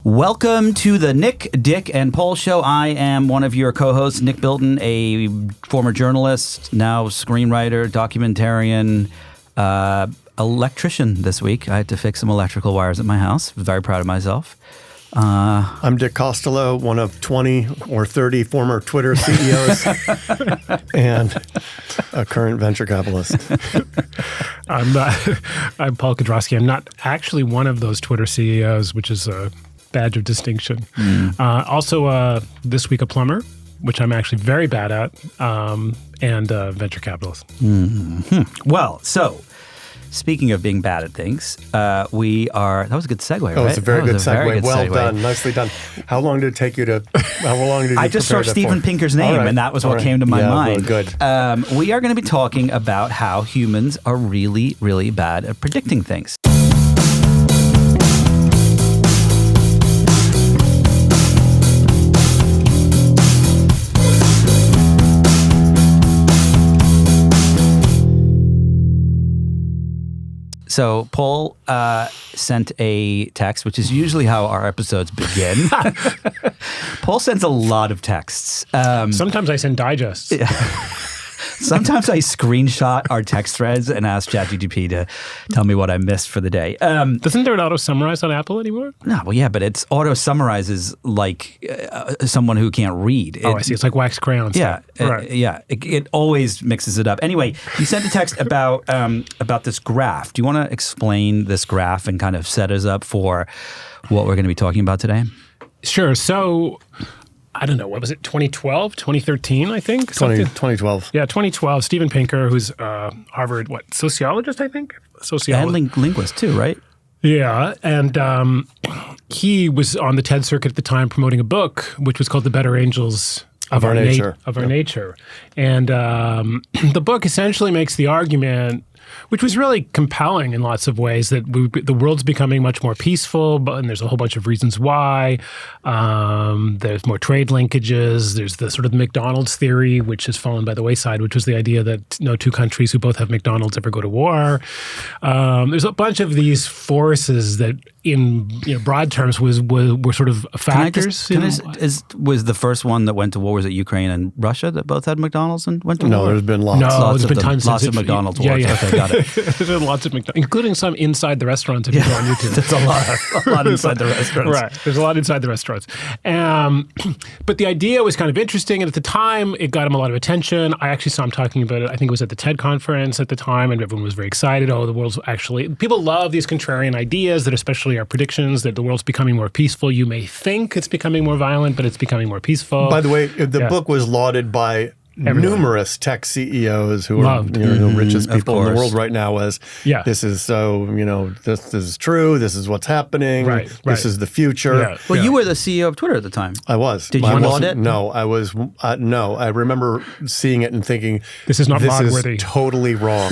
Welcome to the Nick, Dick, and Paul Show. I am one of your co-hosts, Nick Bilton, a former journalist, now screenwriter, documentarian, electrician this week. I had to fix some electrical wires at my house. Very proud of myself. I'm Dick Costolo, one of 20 or 30 former Twitter CEOs and a current venture capitalist. I'm Paul Kedrosky. I'm not actually one of those Twitter CEOs, which is a badge of distinction. Also, this week a plumber, which I'm actually very bad at, and a venture capitalist. Mm-hmm. Well, so speaking of being bad at things, that was a good segue, right? That was a very good segue. Well segue. Done. Nicely done. How long did it take you to, I just saw Steven Pinker's name, and that was what came to my mind. Well, good. We are going to be talking about how humans are really, really bad at predicting things. So Paul sent a text, which is usually how our episodes begin. Paul sends a lot of texts. Sometimes I send digests. Sometimes I screenshot our text threads and ask ChatGPT to tell me what I missed for the day. Doesn't there an auto-summarize on Apple anymore? No, well, yeah, but it's auto-summarizes like someone who can't read. I see. It's like wax crayons. Yeah, right. It always mixes it up. Anyway, you sent a text about this graph. Do you want to explain this graph and kind of set us up for what we're going to be talking about today? Sure. So, I don't know, what was it, 2012, 2013, I think? 2012. Yeah, 2012. Steven Pinker, who's Harvard, sociologist, I think? And linguist too, right? Yeah, and he was on the TED circuit at the time promoting a book, which was called The Better Angels of Our Nature. And the book essentially makes the argument, which was really compelling in lots of ways, that the world's becoming much more peaceful, and there's a whole bunch of reasons why. There's more trade linkages. There's the sort of McDonald's theory, which has fallen by the wayside, which was the idea that no two countries who both have McDonald's ever go to war. There's a bunch of these forces that, in broad terms, were sort of factors. Was the first one that went to war, was it Ukraine and Russia that both had McDonald's and went to war? No, there's been lots. There's been tons of McDonald's wars. Yeah. Okay, got it. There's been lots of McDonald's, including some inside the restaurants if you go on YouTube. There's a lot inside the restaurants. Right. There's a lot inside the restaurants. But the idea was kind of interesting, and at the time, it got him a lot of attention. I actually saw him talking about it. I think it was at the TED conference at the time, and everyone was very excited. Oh, the world's actually... People love these contrarian ideas that especially are predictions that the world's becoming more peaceful. You may think it's becoming more violent, but it's becoming more peaceful. By the way, the book was lauded by numerous tech CEOs who are the richest people in the world right now as this is this is true, this is what's happening, this is the future. Yeah. Well, you were the CEO of Twitter at the time. I was. Did you laud it? No, I was. No, I remember seeing it and thinking, this is not this is totally wrong.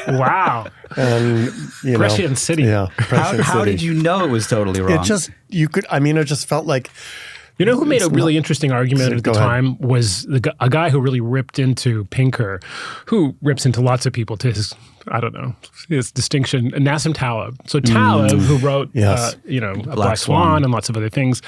Wow. And Prescient City. Yeah. How did you know it was totally wrong? It just felt like... You know who made a really interesting argument at the time was a guy who really ripped into Pinker, who rips into lots of people to his, his distinction, Nassim Taleb. So Taleb, who wrote, A Black Swan and lots of other things,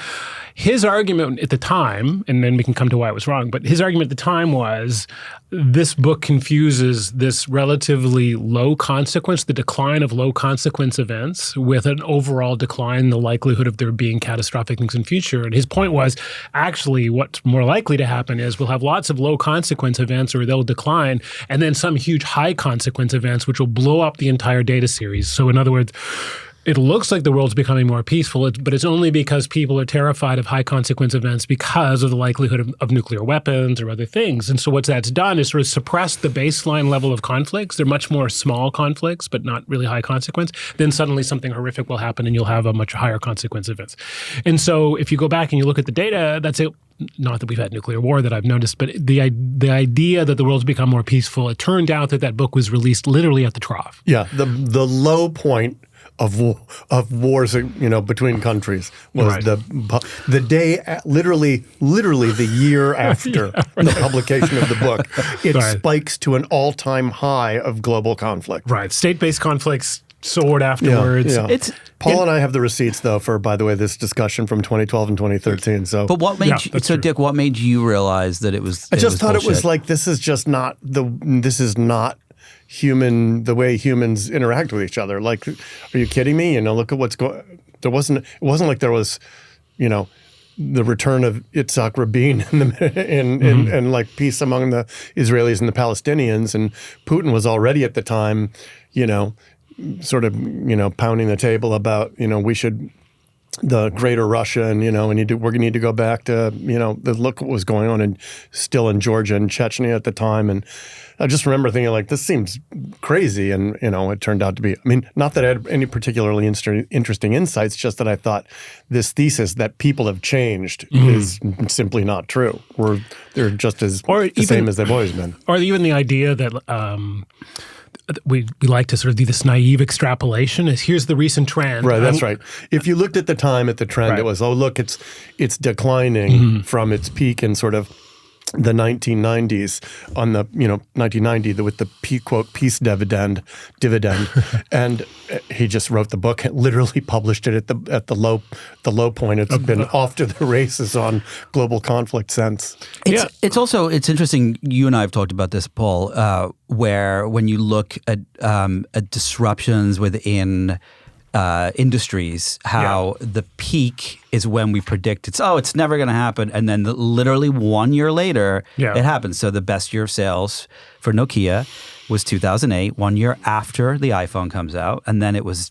his argument at the time, and then we can come to why it was wrong, but his argument at the time was this book confuses this relatively low consequence, the decline of low consequence events, with an overall decline in the likelihood of there being catastrophic things in the future. And his point was, actually, what's more likely to happen is we'll have lots of low consequence events, or they'll decline, and then some huge high consequence events, which will blow up the entire data series. So in other words, it looks like the world's becoming more peaceful, but it's only because people are terrified of high consequence events because of the likelihood of nuclear weapons or other things. And so what that's done is sort of suppress the baseline level of conflicts. They're much more small conflicts, but not really high consequence. Then suddenly something horrific will happen and you'll have a much higher consequence events. And so if you go back and you look at the data, that's it. Not that we've had nuclear war that I've noticed, but the idea that the world's become more peaceful, it turned out that book was released literally at the trough. Yeah, the low point of wars, between countries was the day, literally the year after the publication of the book. It spikes to an all-time high of global conflict. Right. State-based conflicts sword afterwards. Yeah. Paul and I have the receipts, though, for, by the way, this discussion from 2012 and 2013. So, but what made you, so Dick? What made you realize that it was? I just thought bullshit? It was like this is not human. The way humans interact with each other. Like, are you kidding me? Look at what's going. It wasn't like there was, the return of Yitzhak Rabin and like peace among the Israelis and the Palestinians, and Putin was already at the time, sort of, pounding the table about, we should, the greater Russia, and, we're going to need to go back to, look what was going on still in Georgia and Chechnya at the time. And I just remember thinking, like, this seems crazy. And, it turned out to be, not that I had any particularly interesting insights, just that I thought this thesis that people have changed is simply not true. They're just the same as they've always been. Or even the idea that we like to sort of do this naive extrapolation is here's the recent trend. Right, that's right. If you looked at the time at the trend, it was, look, it's declining from its peak in sort of the 1990s on the 1990 with the quote peace dividend, and he just wrote the book and literally published it at the low point. It's been off to the races on global conflict since. It's interesting. You and I have talked about this, Paul, where when you look at disruptions within industries, how the peak is when we predict it's never going to happen, and then literally 1 year later it happens. So the best year of sales for Nokia was 2008, 1 year after the iPhone comes out, and then it was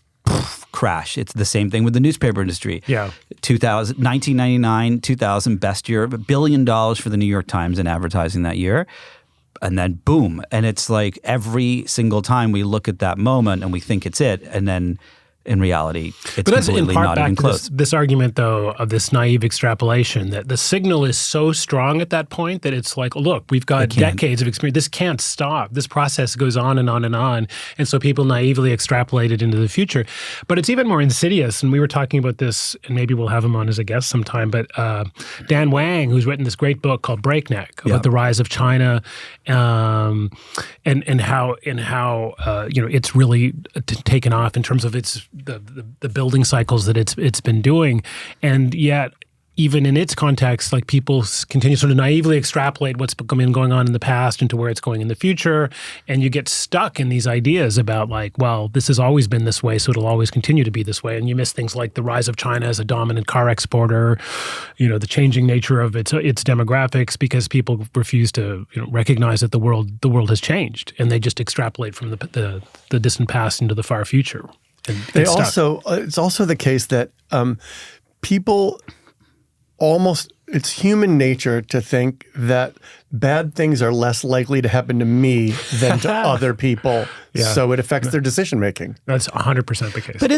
crash. It's the same thing with the newspaper industry. 1999, 2000, best year, $1 billion for the New York Times in advertising that year. And then boom. And it's like every single time we look at that moment and we think it's it, and then in reality, it's completely not even close. This argument, though, of this naive extrapolation, that the signal is so strong at that point that it's like, look, we've got decades of experience. This can't stop. This process goes on and on and on. And so people naively extrapolate it into the future. But it's even more insidious. And we were talking about this, and maybe we'll have him on as a guest sometime. But Dan Wang, who's written this great book called Breakneck about the rise of China, and how it's really taken off in terms of its the building cycles that it's been doing, and yet even in its context, like people continue to sort of naively extrapolate what's been going on in the past into where it's going in the future, and you get stuck in these ideas about like, well, this has always been this way, so it'll always continue to be this way, and you miss things like the rise of China as a dominant car exporter, the changing nature of its demographics, because people refuse to recognize that the world has changed, and they just extrapolate from the distant past into the far future. It's also the case that people it's human nature to think that bad things are less likely to happen to me than to other people. So it affects their decision making. That's 100% the case. But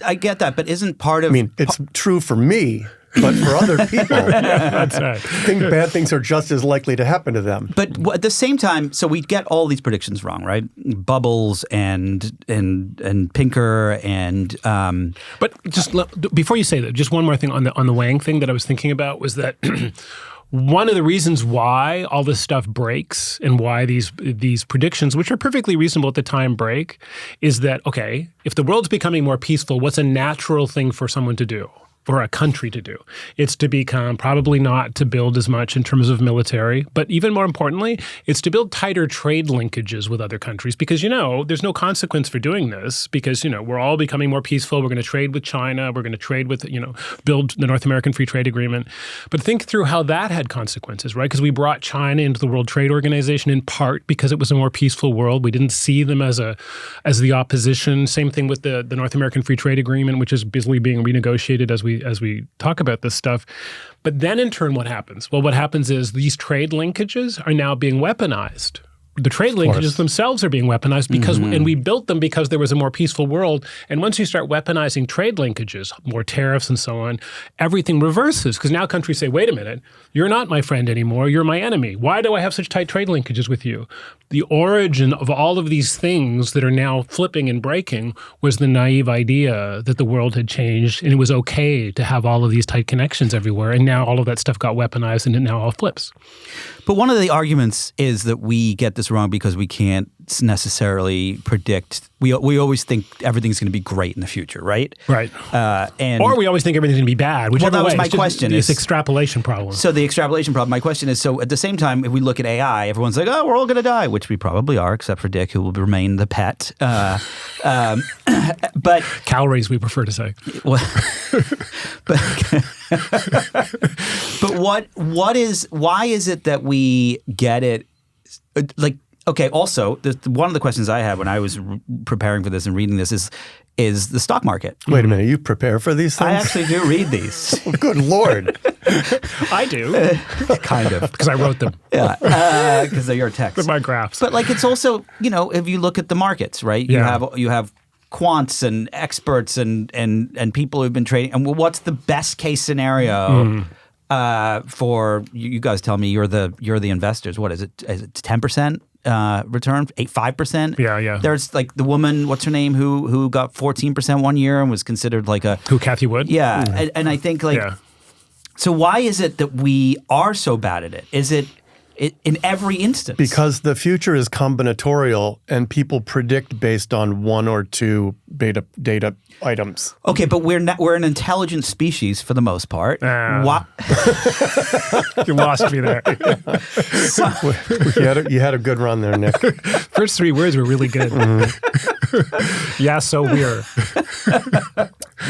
I get that, but isn't part of... it's true for me, but for other people, that's right. I think bad things are just as likely to happen to them. But at the same time, so we get all these predictions wrong, right? Bubbles and Pinker and... But just before you say that, just one more thing on the Wang thing that I was thinking about was that one of the reasons why all this stuff breaks and why these predictions, which are perfectly reasonable at the time, break, is that, okay, if the world's becoming more peaceful, what's a natural thing for someone to do? For a country to do? It's to become, probably not to build as much in terms of military, but even more importantly, it's to build tighter trade linkages with other countries, because, there's no consequence for doing this, because, we're all becoming more peaceful. We're going to trade with China. We're going to trade with, build the North American Free Trade Agreement. But think through how that had consequences, right? Because we brought China into the World Trade Organization in part because it was a more peaceful world. We didn't see them as the opposition. Same thing with the North American Free Trade Agreement, which is busily being renegotiated as we talk about this stuff. But then in turn, what happens? Well, what happens is these trade linkages are now being weaponized. The trade linkages themselves are being weaponized because, and we built them because there was a more peaceful world. And once you start weaponizing trade linkages, more tariffs and so on, everything reverses, because now countries say, wait a minute, you're not my friend anymore, you're my enemy. Why do I have such tight trade linkages with you? The origin of all of these things that are now flipping and breaking was the naive idea that the world had changed and it was okay to have all of these tight connections everywhere. And now all of that stuff got weaponized and it now all flips. But one of the arguments is that we get this wrong because we can't necessarily predict. We always think everything's going to be great in the future, right? Right. Or we always think everything's going to be bad. Whichever that was way. my question. It's extrapolation problem. So the extrapolation problem. My question is, so at the same time, if we look at AI, everyone's like, oh, we're all going to die, which we probably are, except for Dick, who will remain the pet. But calories, we prefer to say. Well, but why is it that we get it? Like, okay, also, one of the questions I had when I was preparing for this and reading this is the stock market. Wait a minute, you prepare for these things? I actually do read these. Oh, good Lord. I do. Kind of. Because I wrote them. Yeah, because they're your text. They're my graphs. But like, it's also, if you look at the markets, right? Yeah. You have quants and experts and people who've been trading. And what's the best case scenario for you guys? Tell me, you're the investors. What is it? Is it 10% return? 5%? Yeah. There's like the woman, what's her name, who got 14% one year and was considered like a Kathy Wood? Yeah, and I think like so. Why is it that we are so bad at it? Is it in every instance? Because the future is combinatorial and people predict based on one or two data items. Okay, but we're an intelligent species for the most part. You lost me there. You had a good run there, Nick. First 3 words were really good. Yeah, so we're.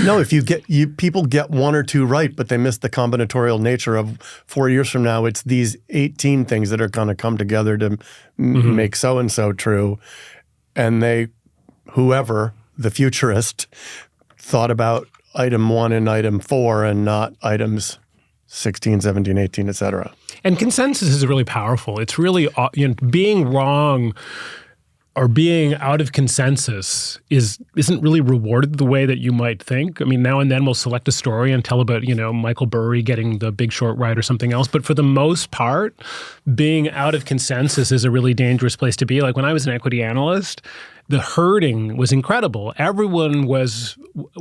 No, if people get one or two right, but they miss the combinatorial nature of 4 years from now, it's these 18 things that are going to come together to make so-and-so true. And whoever, the futurist, thought about item 1 and item 4 and not items 16, 17, 18, et cetera. And consensus is really powerful. It's really, being wrong or being out of consensus isn't really rewarded the way that you might think. I mean, now and then we'll select a story and tell about, Michael Burry getting the Big Short right or something else. But for the most part, being out of consensus is a really dangerous place to be. Like when I was an equity analyst, the herding was incredible.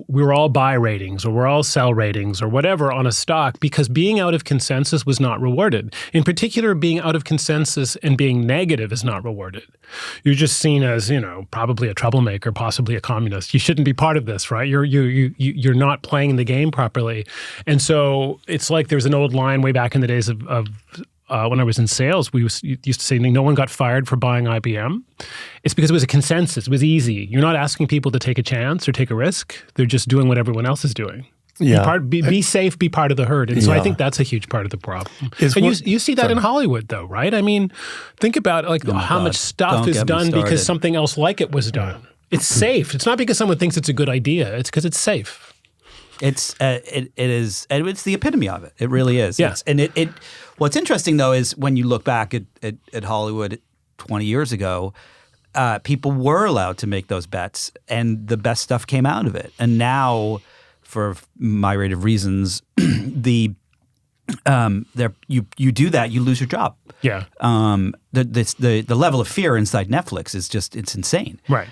We were all buy ratings or we're all sell ratings or whatever on a stock because being out of consensus was not rewarded. In particular, being out of consensus and being negative is not rewarded. You're just seen as, probably a troublemaker, possibly a communist. You shouldn't be part of this, right? You're not playing the game properly. And so it's like there's an old line way back in the days of when I was in sales, we used to say no one got fired for buying IBM. It's because it was a consensus. It was easy. You're not asking people to take a chance or take a risk. They're just doing what everyone else is doing. Yeah. Be safe, be part of the herd. And so I think that's a huge part of the problem. You see that in Hollywood, though, right? I mean, think about how much stuff is done because something else like it was done. It's safe. It's not because someone thinks it's a good idea. It's because it's safe. It is, and it's the epitome of it. It really is. Yes, and what's interesting though is when you look back at Hollywood 20 years ago, people were allowed to make those bets, and the best stuff came out of it. And now, for myriad of reasons, you do that, you lose your job. Yeah. The level of fear inside Netflix is it's insane. Right.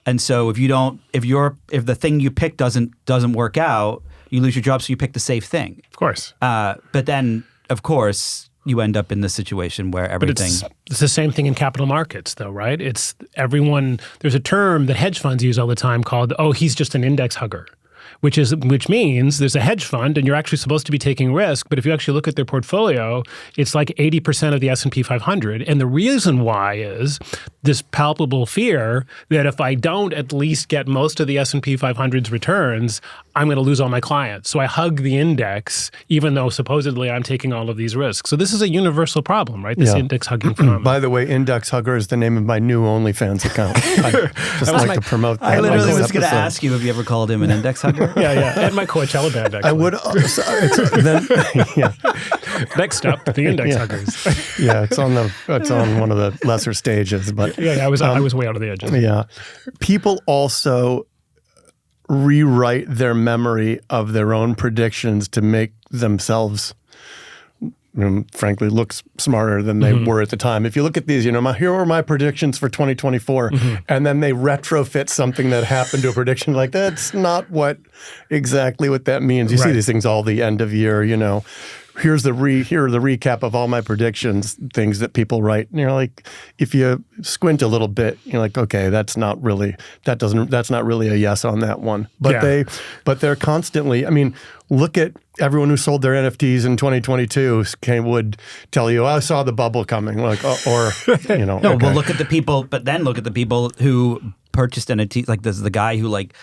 And so if the thing you pick doesn't work out, you lose your job, so you pick the safe thing. Of course. But then, of course, you end up in this situation where everything. But it's the same thing in capital markets, though, right? It's everyone. There's a term that hedge funds use all the time called, he's just an index hugger. Which means there's a hedge fund and you're actually supposed to be taking risk, but if you actually look at their portfolio, it's like 80% of the S&P 500. And the reason why is this palpable fear that if I don't at least get most of the S&P 500's returns, I'm going to lose all my clients. So I hug the index, even though supposedly I'm taking all of these risks. So this is a universal problem, right? This index hugging phenomenon. By the way, Index Hugger is the name of my new OnlyFans account. I just like to promote that. I literally was going to ask you if you ever called him an index hugger. Yeah. And my Coachella band, actually. I would. Next up, the index huggers. Yeah, it's on one of the lesser stages, but I was way out of the edges. Yeah, people also rewrite their memory of their own predictions to make themselves, frankly, look smarter than they were at the time. If you look at these, here are my predictions for 2024, and then they retrofit something that happened to a prediction. Like, that's not exactly what that means. You see these things all the end of year, Here are the recap of all my predictions, things that people write. And you're like, if you squint a little bit, you're like, okay, that's not really a yes on that one. But they're constantly, I mean, look at everyone who sold their NFTs in 2022 would tell you, I saw the bubble coming, like, or you know. No, well, look at the people who purchased NFTs. Like, there's the guy who like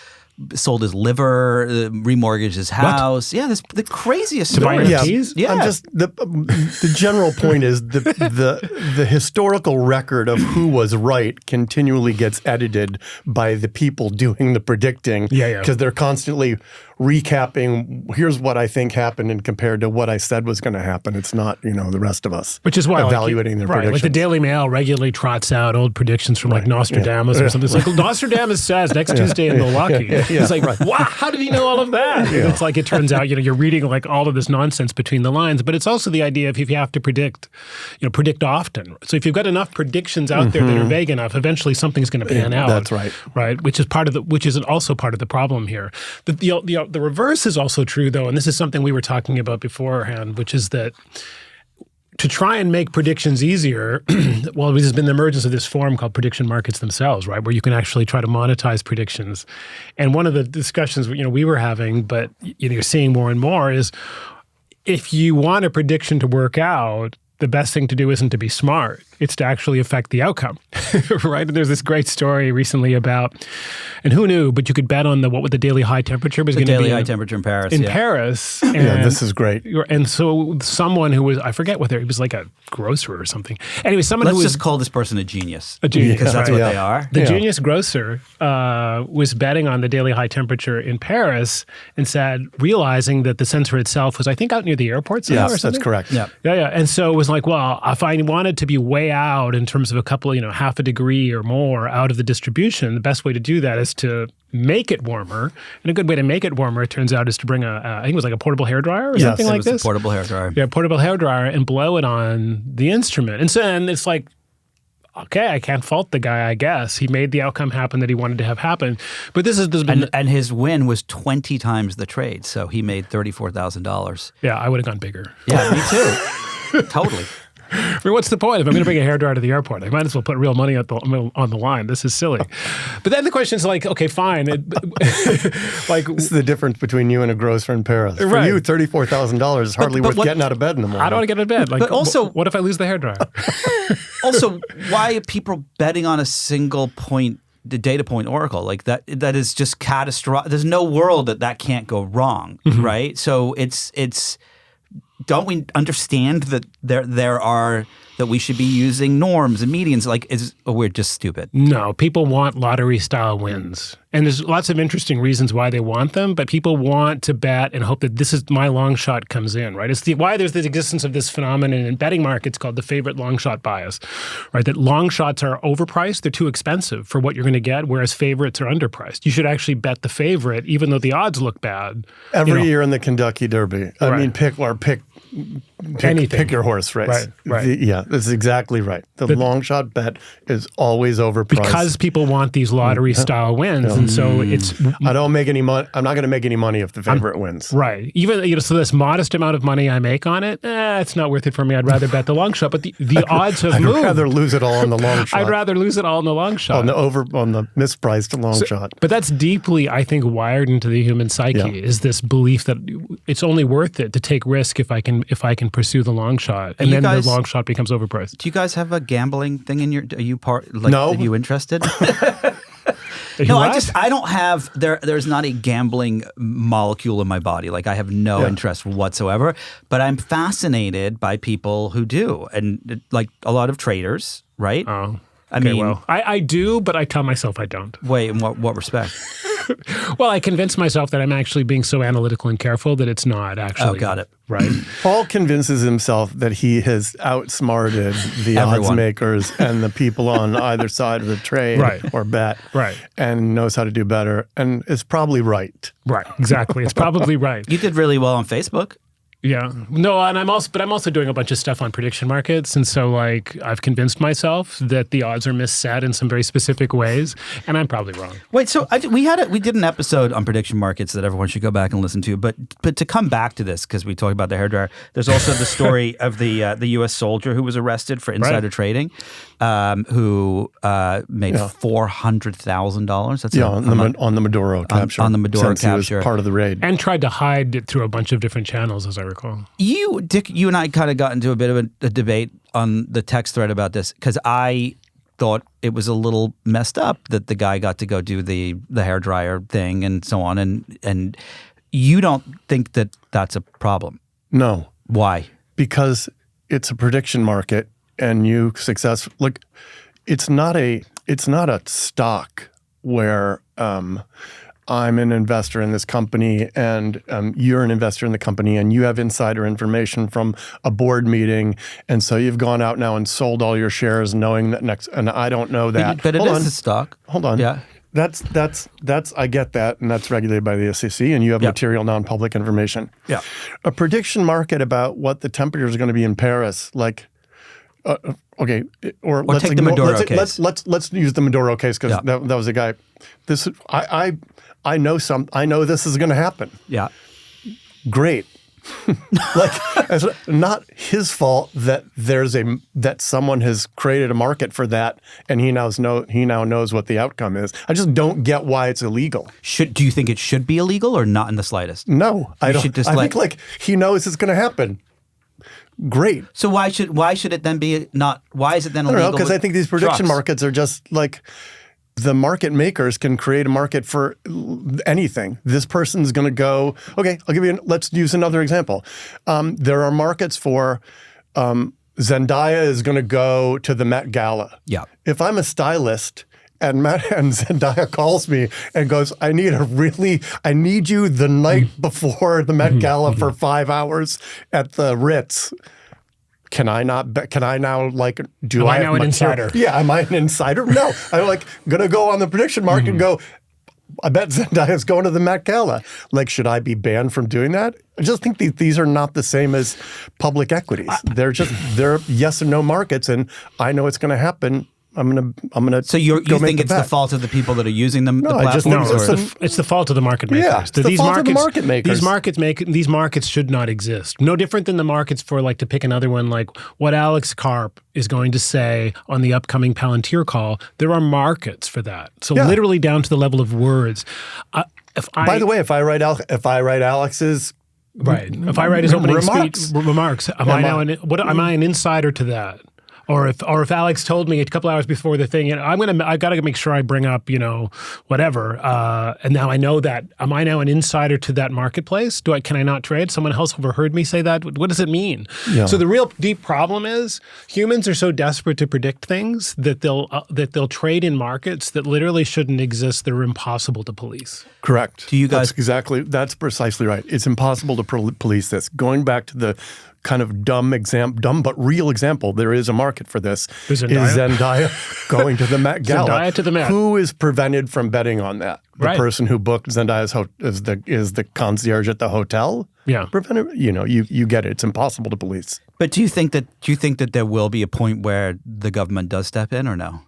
sold his liver, remortgaged his house. What? Yeah, the craziest story. Yeah, I'm just the general point is the historical record of who was right continually gets edited by the people doing the predicting. Because they're constantly recapping, here's what I think happened and compared to what I said was going to happen. It's not, the rest of us. Which is why evaluating their predictions. Like the Daily Mail regularly trots out old predictions from like Nostradamus or something. It's like, Nostradamus says next Tuesday in Milwaukee. It's like, wow, how did he know all of that? It's like, it turns out, you're reading like all of this nonsense between the lines, but it's also the idea of if you have to predict often. So if you've got enough predictions out there that are vague enough, eventually something's going to pan out. That's right. Right. Which is also part of the problem here. The reverse is also true, though, and this is something we were talking about beforehand, which is that to try and make predictions easier, well, there's been the emergence of this form called prediction markets themselves, right, where you can actually try to monetize predictions. And one of the discussions we were having, but you're seeing more and more, is if you want a prediction to work out, the best thing to do isn't to be smart. It's to actually affect the outcome, right? And there's this great story recently about, and who knew, but you could bet on what the daily high temperature was going to be. The daily high temperature in Paris. Paris. And, this is great. And so someone who was, I forget whether he was like a grocer or something. Anyway, Let's just call this person a genius. A genius. Because that's what they are. The genius grocer was betting on the daily high temperature in Paris and said, realizing that the sensor itself was, I think, out near the airport somewhere or something. That's correct. Yeah. And so it was like, well, if I wanted to be way out in terms of a couple, half a degree or more out of the distribution, the best way to do that is to make it warmer. And a good way to make it warmer, it turns out, is to bring I think it was like a portable hairdryer or something like this. Yes, it was a portable hairdryer. Yeah, portable hairdryer, and blow it on the instrument. And so it's like, okay, I can't fault the guy, I guess. He made the outcome happen that he wanted to have happen. But and his win was 20 times the trade, so he made $34,000. Yeah, I would have gone bigger. Yeah, me too. Totally. I mean, what's the point? If I'm going to bring a hairdryer to the airport, I might as well put real money on the line. This is silly. But then the question is like, okay, fine. This is the difference between you and a grocer in Paris. For you, $34,000 is hardly worth getting out of bed in the morning. I don't want to get out of bed. But also, what if I lose the hairdryer? Also, why are people betting on a single point? The data point oracle, like that is just catastrophic. There's no world that can't go wrong, right? So it's don't we understand that that we should be using norms and medians? Like, we're just stupid. No, people want lottery-style wins. And there's lots of interesting reasons why they want them, but people want to bet and hope that this is my long shot comes in, right? It's why there's the existence of this phenomenon in betting markets called the favorite long shot bias, right? That long shots are overpriced, they're too expensive for what you're going to get, whereas favorites are underpriced. You should actually bet the favorite, even though the odds look bad. Every year in the Kentucky Derby, I mean, pick anything. Pick your horse race. Right. That's exactly right. The long shot bet is always overpriced. Because people want these lottery style wins. And so I don't make any money. I'm not going to make any money if the favorite wins. Right. Even, so this modest amount of money I make on it, it's not worth it for me. I'd rather bet the long shot. But the odds have moved. I'd rather lose it all on the long shot. I'd rather lose it all on the long shot. On the mispriced long shot. But that's deeply, I think, wired into the human psyche, is this belief that it's only worth it to take risk if I can pursue the long shot. And then the long shot becomes overpriced. Do you guys have a gambling thing in are you part? No. Are you interested? No, I don't have, there's not a gambling molecule in my body. Like, I have no interest whatsoever, but I'm fascinated by people who do. And like a lot of traders, right? Oh, I do, but I tell myself I don't. Wait, in what respect? Well, I convince myself that I'm actually being so analytical and careful that it's not actually. Oh, got it. Right. Paul convinces himself that he has outsmarted the odds makers and the people on either side of the trade or bet, and knows how to do better, and is probably right. Right. Exactly. It's probably right. You did really well on Facebook. Yeah. No, and I'm also doing a bunch of stuff on prediction markets. And so like I've convinced myself that the odds are misset in some very specific ways, and I'm probably wrong. Wait, so we did an episode on prediction markets that everyone should go back and listen to. But to come back to this, because we talked about the hairdryer, there's also the story of the U.S. soldier who was arrested for insider trading, who made $400,000. That's on the Maduro capture. On the Maduro capture. He was part of the raid. And tried to hide it through a bunch of different channels, as I recall. Dick, you and I kind of got into a bit of a debate on the text thread about this, because I thought it was a little messed up that the guy got to go do the hairdryer thing and so on. And you don't think that that's a problem? No. Why? Because it's a prediction market, and look, it's not a stock where I'm an investor in this company and you're an investor in the company and you have insider information from a board meeting, and so you've gone out now and sold all your shares knowing that and I don't know that. But it is a stock. Hold on. Yeah. That's I get that, and that's regulated by the SEC, and you have material non-public information. Yeah. A prediction market about what the temperatures are going to be in Paris, like okay, or let's take the Maduro case. Let's use the Maduro case, because that was a guy. I know this is going to happen. Yeah. Great. Like, it's not his fault that that someone has created a market for that, and he now knows what the outcome is. I just don't get why it's illegal. Do you think it should be illegal or not in the slightest? No, I don't. I think he knows it's going to happen. Great. So why should it then be not? Why is it then illegal? I don't know, because I think these prediction markets are just like, the market makers can create a market for anything. This person's going to go, okay, let's use another example. There are markets for Zendaya is going to go to the Met Gala. Yeah. If I'm a stylist and Zendaya calls me and goes, I need you the night before the Met Gala for 5 hours at the Ritz. Am I now an insider? Yeah, am I an insider? No. I'm gonna go on the prediction market and go, I bet Zendaya's going to the Met Gala. Should I be banned from doing that? I just think these are not the same as public equities. They're yes and no markets, and I know it's gonna happen. I'm gonna. So you think it's the fault of the people that are using them? No, it's the fault of the market makers. Yeah, it's the fault of the market makers. These markets should not exist. No different than the markets for, to pick another one, what Alex Karp is going to say on the upcoming Palantir call. There are markets for that. So literally down to the level of words. By the way, if I write Alex's if I write his opening remarks, am I an insider to that? Or if Alex told me a couple hours before the thing, I got to make sure I bring up, whatever. And now I know that. Am I now an insider to that marketplace? Can I not trade? Someone else overheard me say that. What does it mean? Yeah. So the real deep problem is humans are so desperate to predict things that they'll trade in markets that literally shouldn't exist. They're impossible to police. Correct. Do you guys? That's precisely right. It's impossible to police this. Going back to the kind of dumb but real example, there is a market for this. Is Zendaya going to the Met Gala? Zendaya to the Met. Who is prevented from betting on that? The person who booked Zendaya's is the concierge at the hotel? Yeah. Prevented, you get it. It's impossible to police. But do you think that there will be a point where the government does step in, or no?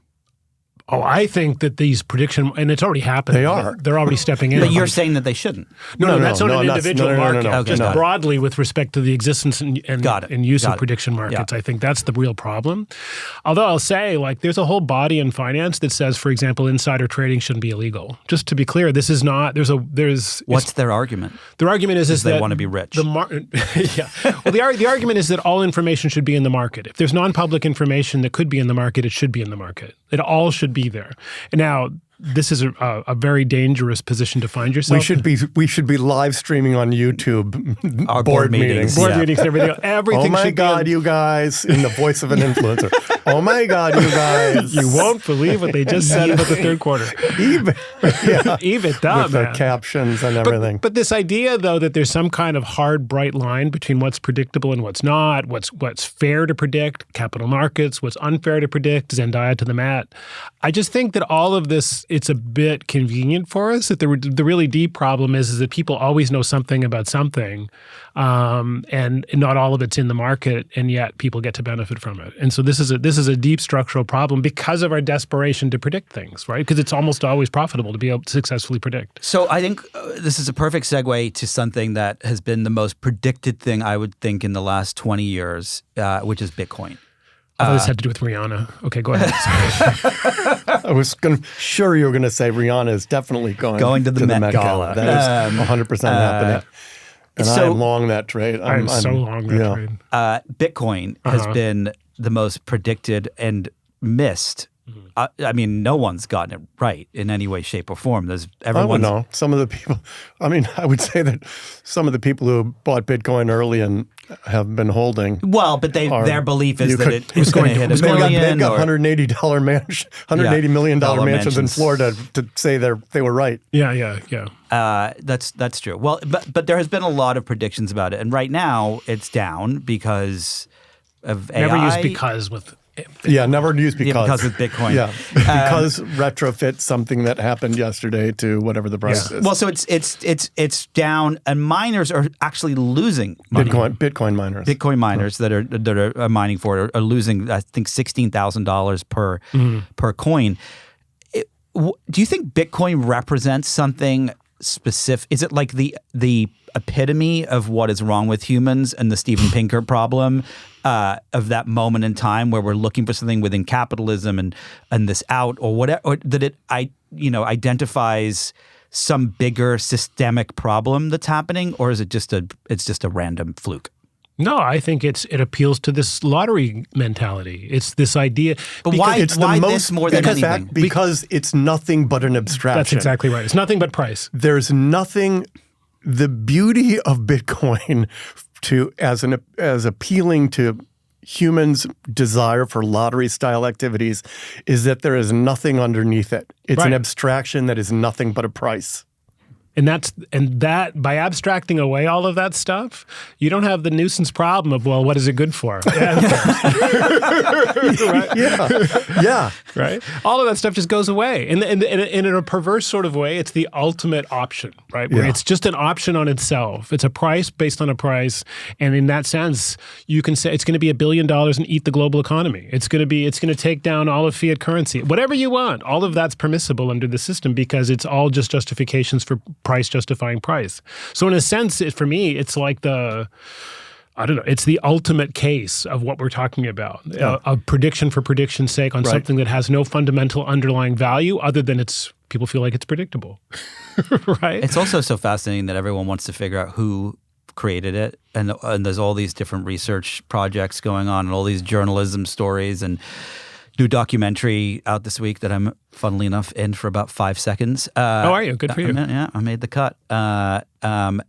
Oh, I think that these prediction, and it's already happened. They're already stepping in. But you're saying that they shouldn't. No, that's not an individual market. Okay, just broadly with respect to the existence and use of prediction markets. I think that's the real problem. Although I'll say, there's a whole body in finance that says, for example, insider trading shouldn't be illegal. Just to be clear, this is not. What's their argument? Their argument is that they want to be rich. Well, the argument is that all information should be in the market. If there's non-public information that could be in the market, it should be in the market. It all should be there. And now, this is a very dangerous position to find yourself. We should be live streaming on YouTube. Our board meetings, meetings, everything. Oh my God, you guys! In the voice of an influencer. Oh my God, you guys! You won't believe what they just said about the third quarter. Even with the captions and everything. But this idea, though, that there's some kind of hard, bright line between what's predictable and what's not, what's fair to predict, capital markets, what's unfair to predict, Zendaya to the Met. I just think that all of this it's a bit convenient for us. That the really deep problem is that people always know something about something, and not all of it's in the market, and yet people get to benefit from it. And so this is a deep structural problem because of our desperation to predict things, right? Because it's almost always profitable to be able to successfully predict. So I think this is a perfect segue to something that has been the most predicted thing, I would think, in the last 20 years, which is Bitcoin. I thought this had to do with Rihanna. Okay, go ahead. Sorry. I was sure you were going to say Rihanna is definitely going to the Met Gala. That is 100% happening. And I'm long that trade. I'm so long that trade. Bitcoin has been the most predicted and missed. I mean, no one's gotten it right in any way, shape, or form. I would know. Some of the people, I would say that some of the people who bought Bitcoin early and have been holding. Well, but their belief is that it's going to hit $1 million. They've got $180 million mansions in Florida to say they were right. Yeah. That's true. Well, but there has been a lot of predictions about it, and right now it's down because of AI. Never use because with. Never use because. Yeah, because with Bitcoin. Yeah, because retrofit something that happened yesterday to whatever the price is. Well, so it's down, and miners are actually losing money. Bitcoin miners. Bitcoin miners that are mining for it are losing, I think, $16,000 per coin. Do you think Bitcoin represents something specific? Is it like the epitome of what is wrong with humans and the Steven Pinker problem of that moment in time where we're looking for something within capitalism and this out or whatever, or that it identifies some bigger systemic problem that's happening, or is it just a random fluke? No, I think it appeals to this lottery mentality. It's this idea. But why this more than anything? Because it's nothing but an abstraction. That's exactly right. It's nothing but price. There's nothing. The beauty of Bitcoin as appealing to humans' desire for lottery-style activities is that there is nothing underneath it. It's an abstraction that is nothing but a price. And that by abstracting away all of that stuff, you don't have the nuisance problem of, well, what is it good for? Yeah. Right? All of that stuff just goes away. And in a perverse sort of way, it's the ultimate option, right? Where it's just an option on itself. It's a price based on a price. And in that sense, you can say it's going to be $1 billion and eat the global economy. It's going to take down all of fiat currency. Whatever you want, all of that's permissible under the system because it's all just justifications for price justifying price. So in a sense, for me, it's like it's the ultimate case of what we're talking about. A prediction for prediction's sake on something that has no fundamental underlying value other than people feel like it's predictable. Right? It's also so fascinating that everyone wants to figure out who created it. And there's all these different research projects going on and all these journalism stories and new documentary out this week that I'm, funnily enough, in for about 5 seconds. Are you? Good for you. I made the cut. I'm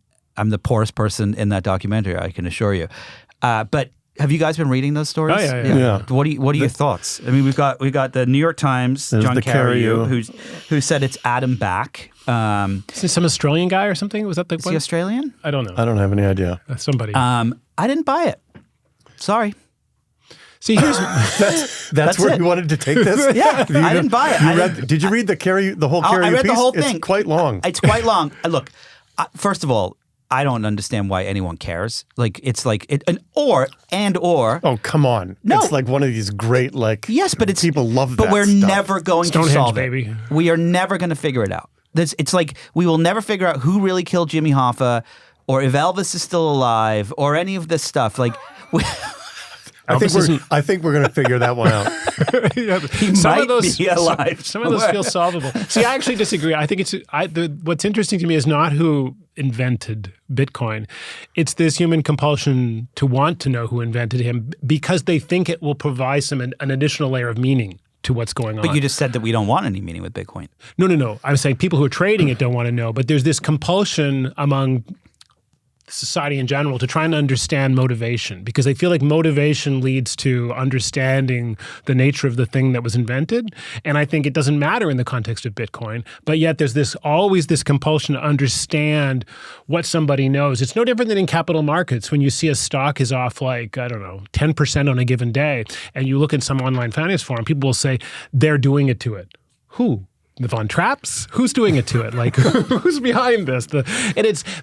the poorest person in that documentary, I can assure you. But have you guys been reading those stories? Oh, yeah. What are your thoughts? I mean, we've got the New York Times, John Carreyrou, who said it's Adam back. Is this some Australian guy or something? Was that the one? Is he Australian? I don't know. I don't have any idea. Somebody. I didn't buy it. Sorry. See, here's that's where you wanted to take this. Yeah, I didn't buy it. Did you read the whole Carreyrou piece? I read the whole thing. It's quite long. It's quite long. Look, first of all, I don't understand why anyone cares. Oh, come on! No. It's like one of these great yes, but people love that. But we're stuff. never going to solve it. Baby. We are never going to figure it out. It's like we will never figure out who really killed Jimmy Hoffa, or if Elvis is still alive, or any of this stuff. I think we're going to figure that one out. Some of those be alive. Some of those feel solvable. See, I actually disagree. I think what's interesting to me is not who invented Bitcoin. It's this human compulsion to want to know who invented him because they think it will provide an additional layer of meaning to what's going on. But you just said that we don't want any meaning with Bitcoin. No. I'm saying people who are trading it don't want to know, but there's this compulsion among society in general to try and understand motivation because they feel like motivation leads to understanding the nature of the thing that was invented. And I think it doesn't matter in the context of Bitcoin, but yet there's always this compulsion to understand what somebody knows. It's no different than in capital markets when you see a stock is off 10% on a given day and you look at some online finance forum, people will say they're doing it to it. Who? the Von Trapps? Who's doing it to it? Like, who's behind this?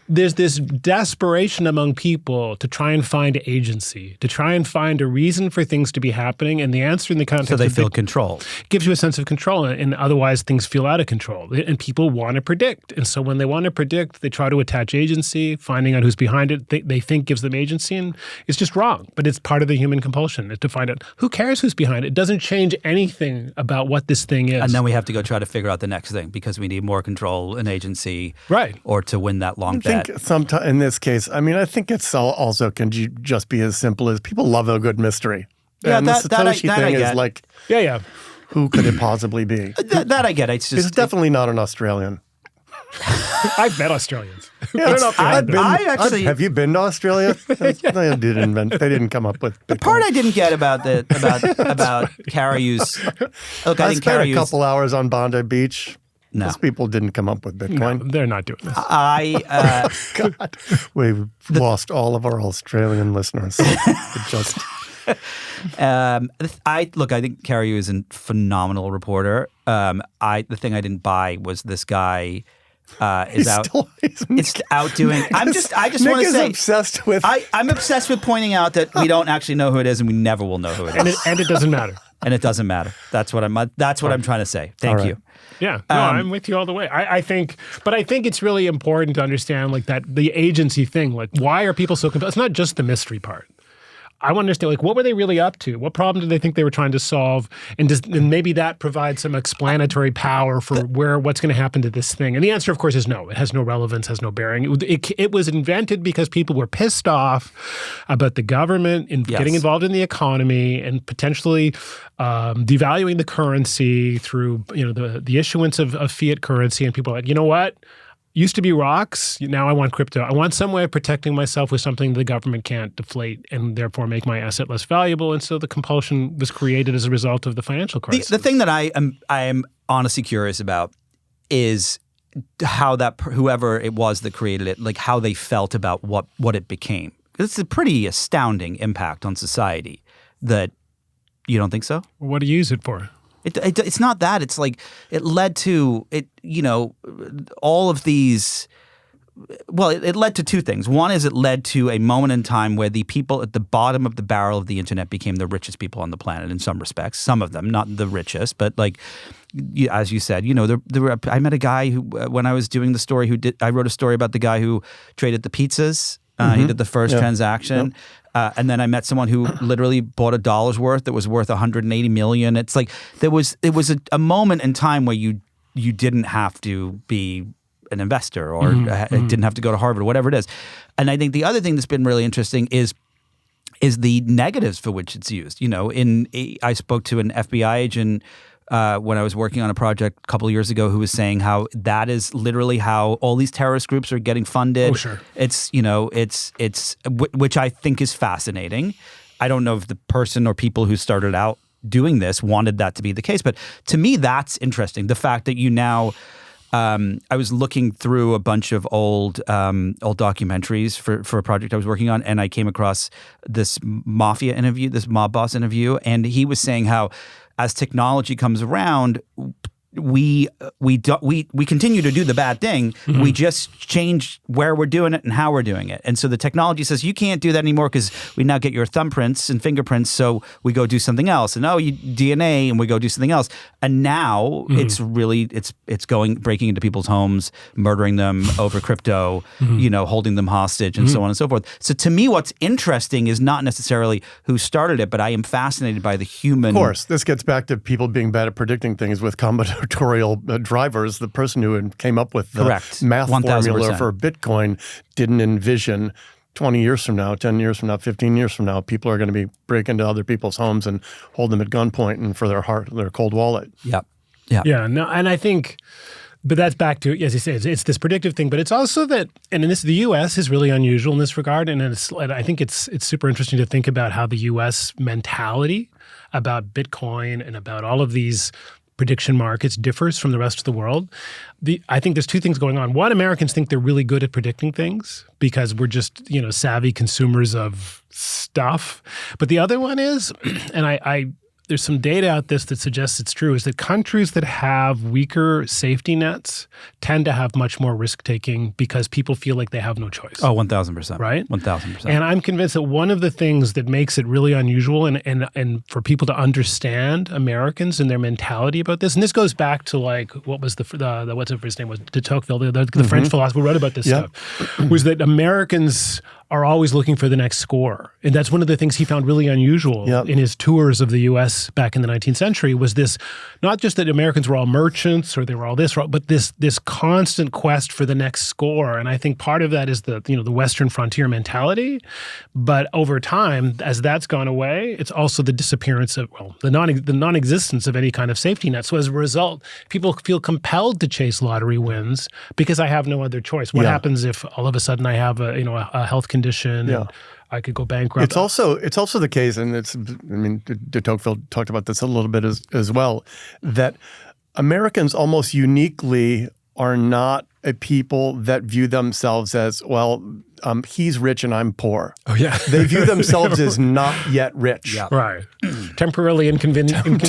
There's this desperation among people to try and find agency, to try and find a reason for things to be happening, and the answer in the context so they feel control. Gives you a sense of control, and otherwise things feel out of control. And people want to predict, and so when they want to predict, they try to attach agency. Finding out who's behind it, they think gives them agency, and it's just wrong. But it's part of the human compulsion to find out who cares who's behind it. It doesn't change anything about what this thing is. And then we have to go try to figure out the next thing because we need more control and agency, right? Or to win that long bet. Sometimes in this case, I mean, I think it's also can just be as simple as people love a good mystery. Yeah, and that the Satoshi I thing get. is like, yeah. Who could it possibly be? That I get. It's definitely not an Australian. I've met Australians. Yes, actually have you been to Australia? They didn't come up with Bitcoin. The part I didn't get about Karyu's. Look, I spent a couple hours on Bondi Beach. No. Those people didn't come up with Bitcoin. No, they're not doing this. God, we've lost all of our Australian listeners. I think Karyu is a phenomenal reporter. The thing I didn't buy was this guy is out doing. I just want to say, obsessed with. I'm obsessed with pointing out that we don't actually know who it is, and we never will know who it is, and it doesn't matter. And it doesn't matter. That's what I'm trying to say. Thank you. Yeah, no, I'm with you all the way. I think it's really important to understand like that the agency thing. Like, why are people so compelled? It's not just the mystery part. I want to understand, like, what were they really up to? What problem did they think they were trying to solve? And maybe that provides some explanatory power for what's going to happen to this thing. And the answer, of course, is no. It has no relevance, has no bearing. It was invented because people were pissed off about the government getting involved in the economy and potentially devaluing the currency through the issuance of fiat currency. And people are like, you know what? Used to be rocks. Now I want crypto. I want some way of protecting myself with something the government can't deflate and therefore make my asset less valuable. And so the compulsion was created as a result of the financial crisis. The thing that I am honestly curious about is how whoever it was that created it, like how they felt about what it became. It's a pretty astounding impact on society. That you don't think so? What do you use it for? It's not that. It's like it led to all of these. Well, it led to two things. One is it led to a moment in time where the people at the bottom of the barrel of the internet became the richest people on the planet in some respects. Some of them, not the richest, but like as you said, I met a guy who when I was doing the story I wrote a story about the guy who traded the pizzas. He did the first transaction. Yep. And then I met someone who literally bought $1 worth that was worth $180 million. It's like it was a moment in time where you didn't have to be an investor or didn't have to go to Harvard or whatever it is. And I think the other thing that's been really interesting is the negatives for which it's used. I spoke to an FBI agent when I was working on a project a couple of years ago who was saying how that is literally how all these terrorist groups are getting funded. Oh, sure. It's which I think is fascinating. I don't know if the person or people who started out doing this wanted that to be the case, but to me that's interesting. The fact that you now I was looking through a bunch of old documentaries for a project I was working on, and I came across this mafia interview, this mob boss interview, and he was saying how as technology comes around, we continue to do the bad thing. Mm-hmm. We just change where we're doing it and how we're doing it. And so the technology says you can't do that anymore because we now get your thumbprints and fingerprints. So we go do something else. And you DNA and we go do something else. And now it's really it's breaking into people's homes, murdering them over crypto, holding them hostage and so on and so forth. So to me, what's interesting is not necessarily who started it, but I am fascinated by the human. Of course, this gets back to people being bad at predicting things with combinatorial drivers. The person who came up with the math 1,000%. formula for Bitcoin didn't envision 20 years from now, 10 years from now, 15 years from now, people are going to be breaking into other people's homes and hold them at gunpoint and for their cold wallet. Yep. Yeah. No, and I think, but that's back to, as you say, it's this predictive thing, but it's also that, and in this, the U.S. is really unusual in this regard, and I think it's super interesting to think about how the U.S. mentality about Bitcoin and about all of these prediction markets differs from the rest of the world. I think there's two things going on. One, Americans think they're really good at predicting things because we're just, savvy consumers of stuff. But the other one is, and there's some data out this that suggests it's true, is that countries that have weaker safety nets tend to have much more risk-taking because people feel like they have no choice. Oh, 1,000%. Right? 1,000%. And I'm convinced that one of the things that makes it really unusual and for people to understand Americans and their mentality about this, and this goes back to like, what was what's his name was, de Tocqueville, the French philosopher who wrote about this stuff, was that Americans are always looking for the next score. And that's one of the things he found really unusual in his tours of the U.S. back in the 19th century was this, not just that Americans were all merchants or they were all this, but this constant quest for the next score. And I think part of that is the Western frontier mentality. But over time, as that's gone away, it's also the disappearance of, the non-existence of any kind of safety net. So as a result, people feel compelled to chase lottery wins because I have no other choice. What happens if all of a sudden I have a health condition and I could go bankrupt? It's also the case, and de Tocqueville talked about this a little bit as well, that Americans almost uniquely are not a people that view themselves as, he's rich and I'm poor. Oh, yeah. They view themselves as not yet rich. Yeah. Right. Temporarily inconvenient.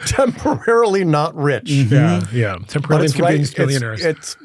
Temporarily not rich. Mm-hmm. Yeah. Temporarily inconvenienced billionaires. It's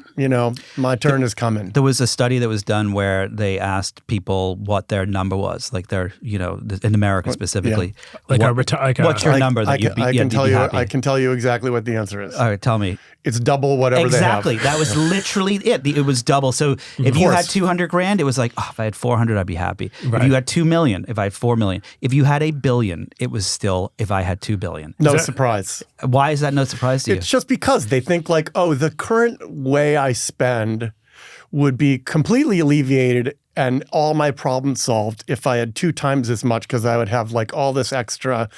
my turn is coming. There was a study that was done where they asked people what their number was, like their, in America specifically. Yeah. What's your number that you'd be happy? I can tell you exactly what the answer is. All right, tell me. It's double whatever they have. Exactly. That was literally it. It was double. So if you had 200 grand, it was like, if I had 400, I'd be happy. Right. If you had 2 million, if I had 4 million. If you had $1 billion, it was still if I had 2 billion. No surprise. Why is that no surprise to you? It's just because they think like, the current way I spend would be completely alleviated and all my problems solved if I had 2 times as much because I would have like all this extra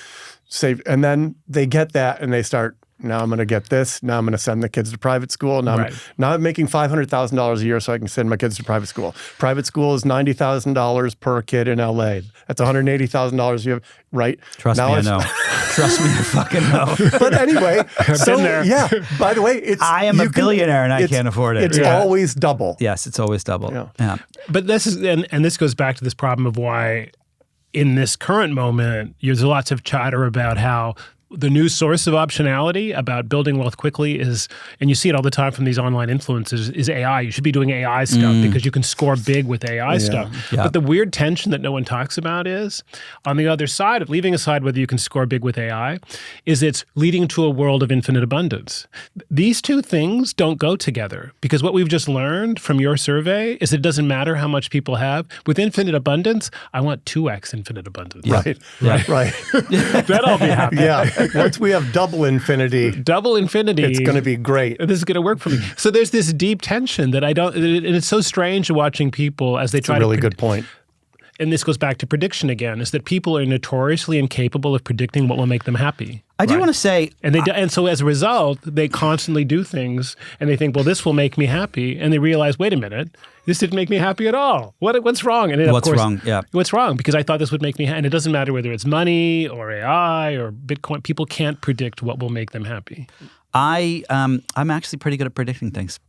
save. And then they get that and they start, now I'm going to get this. Now I'm going to send the kids to private school. Now I'm making $500,000 a year so I can send my kids to private school. Private school is $90,000 per kid in LA. That's $180,000 you have, right? Trust me, I know. Trust me, I fucking know. But anyway, by the way, I am a billionaire and I can't afford it. It's always double. Yes, it's always double. Yeah. But this is, and this goes back to this problem of why in this current moment, there's lots of chatter about how the new source of optionality about building wealth quickly is, and you see it all the time from these online influencers, is AI. You should be doing AI stuff because you can score big with AI stuff. Yeah. But the weird tension that no one talks about is, on the other side, leaving aside whether you can score big with AI, is it's leading to a world of infinite abundance. These two things don't go together because what we've just learned from your survey is it doesn't matter how much people have. With infinite abundance, I want 2x infinite abundance. Right. Then I'll be happy. Yeah. Once we have double infinity, it's going to be great. This is going to work for me. So there's this deep tension that and it's so strange watching people as they try to. That's a really good point. And this goes back to prediction again, is that people are notoriously incapable of predicting what will make them happy. I do want to say, and so as a result, they constantly do things, and they think, well, this will make me happy, and they realize, wait a minute, this didn't make me happy at all. What's wrong? And then, what's wrong? Yeah, what's wrong? Because I thought this would make me happy, and it doesn't matter whether it's money or AI or Bitcoin. People can't predict what will make them happy. I'm actually pretty good at predicting things.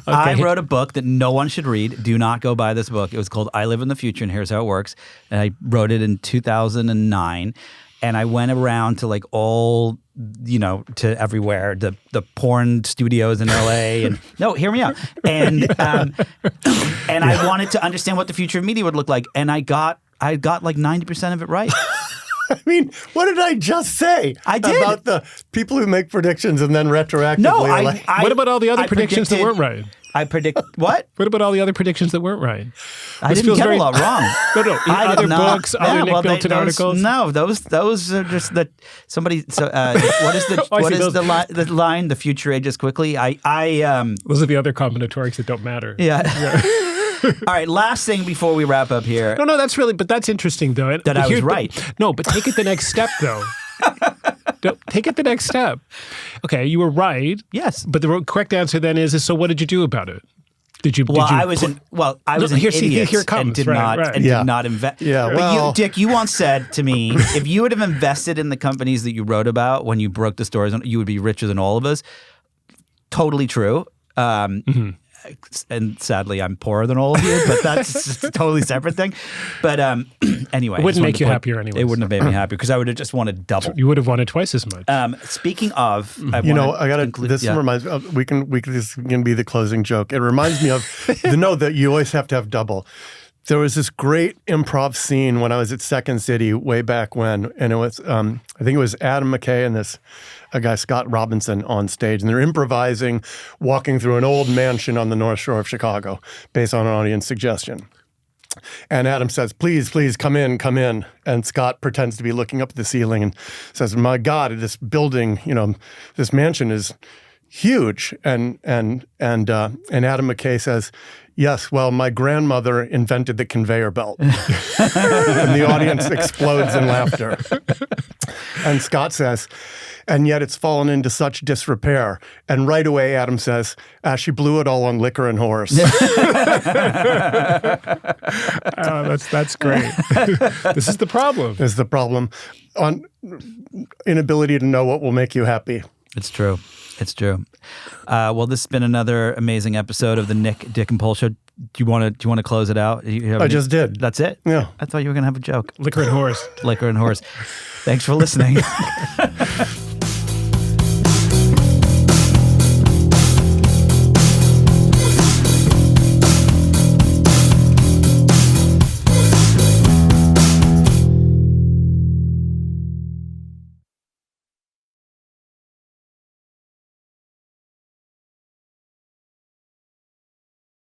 I wrote a book that no one should read. Do not go buy this book. It was called I Live in the Future and Here's How It Works. And I wrote it in 2009. And I went around to like all, to everywhere, the porn studios in LA. And no, hear me out. And I wanted to understand what the future of media would look like. And I got like 90% of it right. I mean, what did I just say? I did. About the people who make predictions and then retroactively. No, what about all the other predictions that weren't right? I predict what? What about all the other predictions that weren't right? I didn't get a lot wrong. No. Other books, other Nick Bilton articles. No, those are just that somebody. So what is the line? The future ages quickly. Those are the other combinatorics that don't matter. Yeah. All right, last thing before we wrap up here. No, but that's interesting though. That I was right. But take it the next step though. Take it the next step. Okay, you were right. Yes. But the correct answer then is so what did you do about it? I was an idiot here it comes. and did not invest. Yeah, but Dick, you once said to me, if you would have invested in the companies that you wrote about when you broke the stories, you would be richer than all of us. Totally true. and sadly, I'm poorer than all of you, but that's just a totally separate thing. But anyway. It wouldn't make you happier anyway. It wouldn't have made me happier because I would have just wanted double. You would have wanted twice as much. Speaking of, reminds me of, we can this can be the closing joke. It reminds me of the note that you always have to have double. There was this great improv scene when I was at Second City way back when, and it was I think it was Adam McKay and a guy, Scott Robinson, on stage, and they're improvising, walking through an old mansion on the North Shore of Chicago, based on an audience suggestion. And Adam says, please, come in. And Scott pretends to be looking up at the ceiling and says, my God, this building, this mansion is huge. And Adam McKay says, yes, well, my grandmother invented the conveyor belt. And the audience explodes in laughter. And Scott says, and yet it's fallen into such disrepair. And right away, Adam says, she blew it all on liquor and horse. That's great. This is the problem. This is the problem. On inability to know what will make you happy. It's true. It's true. Well, this has been another amazing episode of the Nick, Dick, and Paul Show. Do you want to close it out? I just did. That's it? Yeah. I thought you were going to have a joke. Liquor and horse. Liquor and horse. Thanks for listening.